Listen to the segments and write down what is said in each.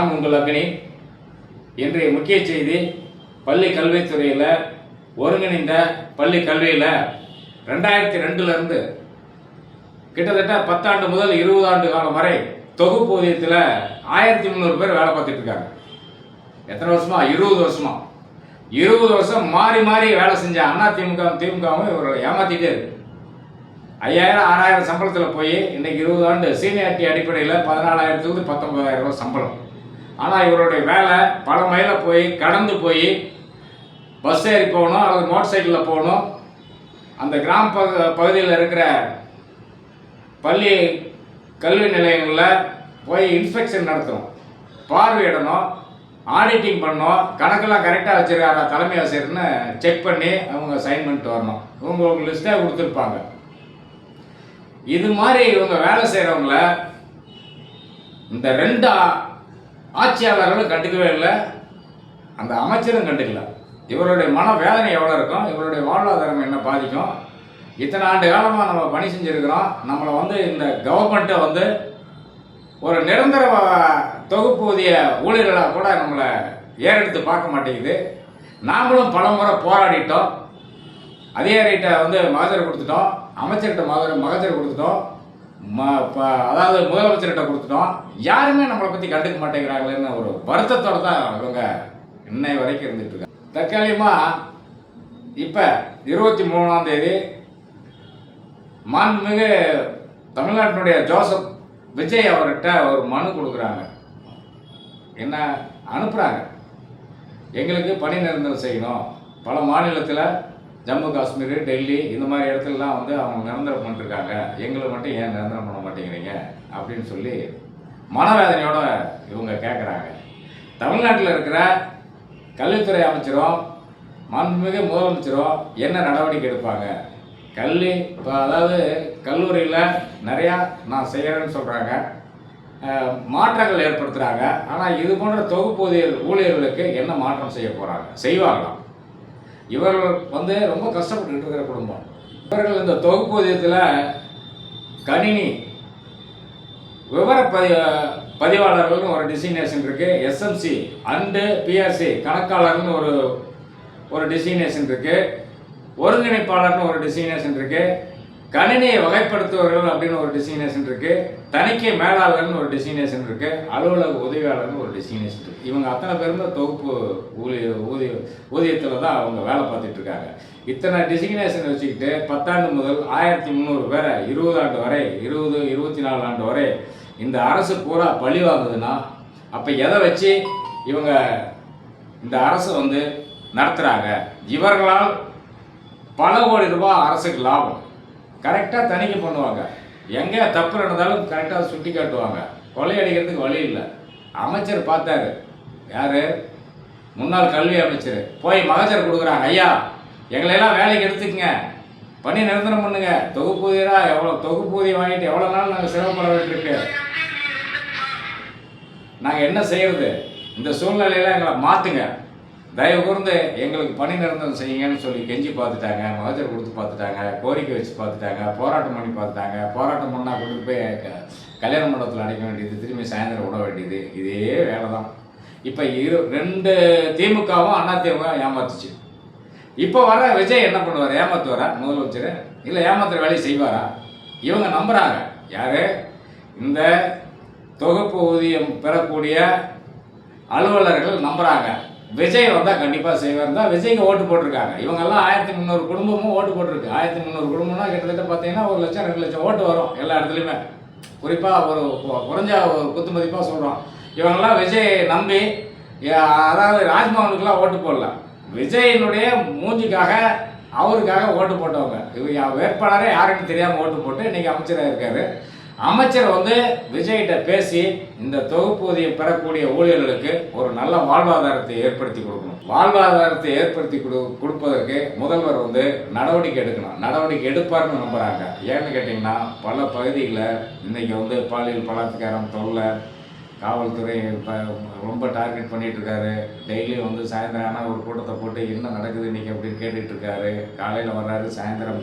நான் உங்கள் அக்னி. இன்றைய முக்கிய செய்தி, பள்ளி கல்வித்துறையில் ஒருங்கிணைந்த பள்ளி கல்வியில் 2002 கிட்டத்தட்ட 10 ஆண்டு முதல் 20 ஆண்டு காலம் வரை தொகுப்பூதியத்தில் 1300 பேர் வேலை பார்த்துட்டு இருக்காங்க. எத்தனை வருஷமா? 20 வருஷமா. 20 வருஷம் மாறி மாறி வேலை செஞ்ச திமுகவும் இவரை ஏமாத்திட்டே இருக்கு. 5000 6000 சம்பளத்தில் போய் இன்னைக்கு 20 ஆண்டு சீனியாரிட்டி அடிப்படையில் 14,000 19,000 ரூபாய் சம்பளம். ஆனால் இவருடைய வேலை பல மைல போய் கடந்து போய் பஸ் ஏறி போகணும் அல்லது மோட்டர் சைக்கிளில் போகணும். அந்த கிராம பகுதியில் இருக்கிற பள்ளி கல்வி நிலையங்களில் போய் இன்ஸ்பெக்ஷன் நடத்தணும், பார்வையிடணும், ஆடிட்டிங் பண்ணணும், கணக்கெல்லாம் கரெக்டாக வச்சுருக்காரா தலைமை ஆசிரியர்னு செக் பண்ணி அவங்க சைன் பண்ணிட்டு வரணும். இவங்க லிஸ்ட்டாக கொடுத்துருப்பாங்க. இது மாதிரி இவங்க வேலை செய்கிறவங்கள இந்த 2 ஆட்சியாளர்களும் கண்டுக்கவே இல்லை, அந்த அமைச்சரும் கண்டுக்கல. இவருடைய மன வேதனை எவ்வளோ இருக்கும், இவருடைய வாழ்வாதாரம் என்ன பாதிக்கும். இத்தனை ஆண்டு காலமாக நம்ம பணி செஞ்சுருக்கிறோம். நம்மளை இந்த கவர்மெண்ட்டை ஒரு நிரந்தர தொகுப்பூதிய ஊழியர்களாக கூட நம்மளை ஏறெடுத்து பார்க்க மாட்டேங்குது. நாமளும் பல முறை போராடிட்டோம். அதிகாரிகிட்ட மகஜர் கொடுத்துட்டோம், அமைச்சர்கிட்ட மகஜர் கொடுத்துட்டோம், அதாவது முதலமைச்சர்கிட்ட கொடுத்துட்டோம். யாருமே நம்மளை பற்றி கண்டுக்க மாட்டேங்கிறாங்களேன்னு ஒரு வருத்தத்தோடு தான் இவங்க இன்னை வரைக்கும் இருந்துட்டு இருக்காங்க. தற்காலிகமாக இப்போ 23ஆம் தேதி மாண்புமிகு தமிழ்நாட்டினுடைய ஜோசப் விஜய் அவர்கிட்ட ஒரு மனு கொடுக்குறாங்க. என்ன அனுப்புகிறாங்க? எங்களுக்கு பணி நிரந்தரம் செய்யணும். பல மாநிலத்தில் ஜம்மு காஷ்மீர், டெல்லி இந்த மாதிரி இடத்துலலாம் அவங்க நிரந்தரம் பண்ணிருக்காங்க, எங்களை மட்டும் ஏன் நிரந்தரம் பண்ண மாட்டேங்கிறீங்க அப்படின்னு சொல்லி மனவேதனையோடு இவங்க கேட்குறாங்க. தமிழ்நாட்டில் இருக்கிற கல்வித்துறை அமைச்சரும் மாண்புமிகு முதலமைச்சரும் என்ன நடவடிக்கை எடுப்பாங்க? அதாவது கல்லூரியில் நிறையா நான் செய்கிறேன்னு சொல்கிறாங்க, மாற்றங்கள் ஏற்படுத்துகிறாங்க. ஆனால் இது போன்ற தொகுப்பூதிய ஊழியர்களுக்கு என்ன மாற்றம் செய்ய போகிறாங்க? செய்வாங்களாம். இவர்கள் ரொம்ப கஷ்டப்பட்டு இருக்கிற குடும்பம். இவர்கள் இந்த தொகுப்பூதியத்தில் கணினி விவர பதிவாளர்கள்னு ஒரு டிசிக்னேஷன் இருக்குது, எஸ்எம்சி அண்டு பிஆர்சி கணக்காளர்னு ஒரு டிசிக்னேஷன் இருக்குது, ஒருங்கிணைப்பாளர்னு ஒரு டிசிக்னேஷன் இருக்குது, கணினியை வகைப்படுத்துவர்கள் அப்படின்னு ஒரு டிசிக்னேஷன் இருக்குது, தணிக்கை மேலாளர்னு ஒரு டிசிக்னேஷன் இருக்குது, அலுவலக உதவியாளர்னு ஒரு டிசிக்னேஷன் இருக்குது. இவங்க அத்தனை பேருமே தொகுப்பு ஊதியத்தில் தான் அவங்க வேலை பார்த்துட்டு இருக்காங்க. இத்தனை டிசிக்னேஷன் வச்சுக்கிட்டு 10 ஆண்டு முதல் 1300 பேரை 20 ஆண்டு வரை 24 ஆண்டு வரை இந்த அரசு பூரா பழி வாங்குதுன்னா அப்போ எதை வச்சு இவங்க இந்த அரசு நடத்துகிறாங்க? இவர்களால் பல கோடி ரூபாய் அரசுக்கு லாபம். கரெக்டாக தணிக்கை பண்ணுவாங்க, எங்கே தப்பு நடந்தாலும் கரெக்டாக சுட்டி காட்டுவாங்க. கொள்ளையடிக்கிறதுக்கு வழி இல்லை. அமைச்சர் பார்த்தாரு, யார்? முன்னாள் கல்வி அமைச்சர் போய் மகஜர் கொடுக்குறாங்க, ஐயா எங்களையெல்லாம் வேலைக்கு எடுத்துக்கங்க, பணி நிரந்தரம் பண்ணுங்க, தொகுப்பூதியராக தொகுப்பூதியம் வாங்கிட்டு எவ்வளோ நாள் நாங்கள் சிரமப்பட வேண்டியிருக்கு, நாங்கள் என்ன செய்கிறது, இந்த சூழ்நிலையில் எங்களை மாற்றுங்க, தயவு கூர்ந்து எங்களுக்கு பணி நிரந்தரம் செய்யுங்கன்னு சொல்லி கெஞ்சி பார்த்துட்டாங்க, மகஜர் கொடுத்து பார்த்துட்டாங்க, கோரிக்கை வச்சு பார்த்துட்டாங்க, போராட்டம் பண்ணி பார்த்துட்டாங்க. போராட்டம் பண்ணால் கொண்டு போய் கல்யாண மண்டபத்தில் அடைக்க வேண்டியது, திரும்பி சாயந்தரம் விட வேண்டியது, இதே வேலை தான். இப்போ 2 திமுகவும் அதிமுக ஏமாத்துச்சு. இப்போ வர விஜய் என்ன பண்ணுவார்? ஏமாத்துவாரா முதலமைச்சர்? இல்லை ஏமாத்துற வேலையை செய்வாரா? இவங்க நம்புகிறாங்க. யார்? இந்த தொகுப்பு ஊதியம் பெறக்கூடிய அலுவலர்கள் நம்புகிறாங்க. விஜய் வந்தால் கண்டிப்பாக செய்வார் தான் விஜய்க்கு ஓட்டு போட்டிருக்காங்க. இவங்கெல்லாம் 1300 குடும்பமும் ஓட்டு போட்டிருக்கு. 1300 குடும்பம்னா கிட்டத்தட்ட பார்த்தீங்கன்னா 1 லட்சம் 2 லட்சம் ஓட்டு வரும் எல்லா இடத்துலையுமே. குறிப்பாக ஒரு குறைஞ்ச ஒரு குத்து மதிப்பாக சொல்கிறோம். இவங்கெல்லாம் விஜய் நம்பி, அதாவது ராஜ்மோகனுக்கெல்லாம் ஓட்டு போடல, விஜயினுடைய மூஞ்சிக்காக அவருக்காக ஓட்டு போட்டவங்க. இவர் வேட்பாளரே யாருன்னு தெரியாமல் ஓட்டு போட்டு இன்றைக்கி அமைச்சராக இருக்கார். அமைச்சர் விஜய்கிட்ட பேசி இந்த தொகுப்பூதியம் பெறக்கூடிய ஊழியர்களுக்கு ஒரு நல்ல வாழ்வாதாரத்தை ஏற்படுத்தி கொடுக்கணும். வாழ்வாதாரத்தை ஏற்படுத்தி கொடுப்பதற்கு முதல்வர் நடவடிக்கை எடுக்கணும். நடவடிக்கை எடுப்பார்னு நம்புகிறாங்க. ஏன்னு கேட்டிங்கன்னா பல பகுதிகளில் இன்றைக்கி பாலியல் பலாத்காரம் தொல்லை, காவல்துறை ரொம்ப டார்கெட் பண்ணிகிட்டு இருக்காரு. டெய்லியும் சாயந்தரம் ஆனால் ஒரு கூட்டத்தை போட்டு என்ன நடக்குது இன்றைக்கி அப்படின்னு கேட்டுட்ருக்காரு. காலையில் வர்றாரு, சாயந்தரம்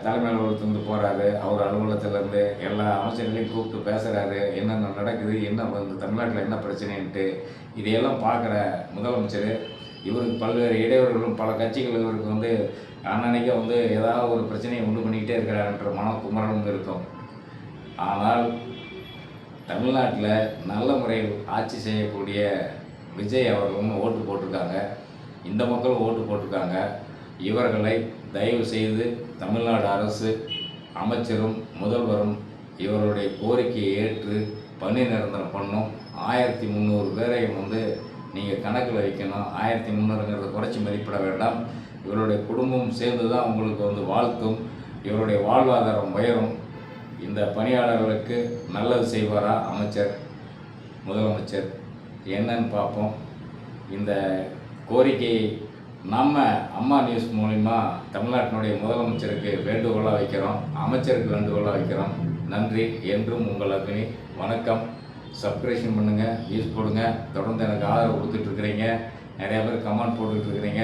தலைமை அலுவலகத்துலேருந்து போகிறாரு, அவர் அலுவலகத்துலேருந்து எல்லா அமைச்சர்களையும் கூப்பிட்டு பேசுகிறாரு, என்னென்ன நடக்குது, என்ன வந்து தமிழ்நாட்டில் என்ன பிரச்சனைன்ட்டு. இதையெல்லாம் பார்க்குற முதலமைச்சர் இவருக்கு பல்வேறு இடையூறுகளும் பல கட்சிகள் இவருக்கு வந்து அன்னன்னைக்கு வந்து ஏதாவது ஒரு பிரச்சனையை உண்டு பண்ணிக்கிட்டே இருக்கிறாருன்ற குமரலும் இருக்கும். ஆனால் தமிழ்நாட்டில் நல்ல முறையில் ஆட்சி செய்யக்கூடிய விஜய் அவர்களும் ஓட்டு போட்டிருக்காங்க, இந்த மக்களும் ஓட்டு போட்டிருக்காங்க. இவர்களை தயவு செய்து தமிழ்நாடு அரசு அமைச்சரும் முதல்வரும் இவருடைய கோரிக்கையை ஏற்று பணி நிரந்தரம் பண்ணும். 1300 பேரையும் வந்து நீங்கள் கணக்கில் வைக்கணும். 1300ங்கிறத குறைச்சி மதிப்பிட வேண்டாம். இவருடைய குடும்பம் சேர்ந்து தான் உங்களுக்கு வந்து வாழ்த்தும், இவருடைய வாழ்வாதாரம் உயரும். இந்த பணியாளர்களுக்கு நல்லது செய்வாரா அமைச்சர், முதலமைச்சர் என்னன்னு பார்ப்போம். இந்த கோரிக்கையை நம்ம அம்மா நியூஸ் மூலிமா தமிழ்நாட்டினுடைய முதலமைச்சருக்கு வேண்டுகோளாக வைக்கிறோம், அமைச்சருக்கு வேண்டுகோளாக வைக்கிறோம். நன்றி. என்றும் உங்கள் அக்னி. வணக்கம். சப்ஸ்கிரிப்ஷன் பண்ணுங்கள், வியூஸ் போடுங்க, தொடர்ந்து எனக்கு ஆதரவு கொடுத்துட்ருக்குறீங்க. நிறையா பேர் கமெண்ட் போட்டுட்ருக்குறீங்க.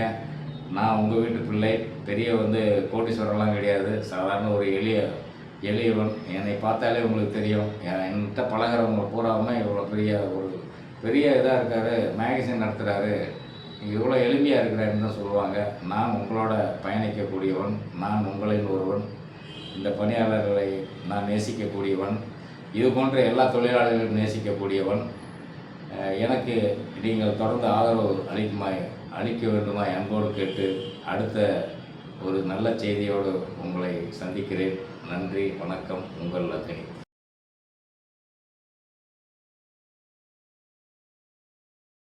நான் உங்கள் வீட்டு பிள்ளை, பெரிய வந்து கோட்டீஸ்வரம்லாம் கிடையாது, சாதாரண ஒரு எளியவன். என்னை பார்த்தாலே உங்களுக்கு தெரியும். என்கிட்ட பழகிறவங்க பூராவுமே இவ்வளோ பெரிய இதாக இருக்கார், மேகசின் நடத்துகிறாரு, இவ்வளோ எளிமையாக இருக்கிறாருன்னு தான் சொல்லுவாங்க. நான் உங்களோட பயணிக்கக்கூடியவன், நான் உங்களில் ஒருவன். இந்த பணியாளர்களை நான் நேசிக்கக்கூடியவன், இது போன்ற எல்லா தொழிலாளர்களையும் நேசிக்கக்கூடியவன். எனக்கு நீங்கள் தொடர்ந்து ஆதரவு அளிக்க வேண்டுமா அன்போடு கேட்டு அடுத்த ஒரு நல்ல செய்தியோடு உங்களை சந்திக்கிறேன். நன்றி, வணக்கம். உங்கள் அக்னி.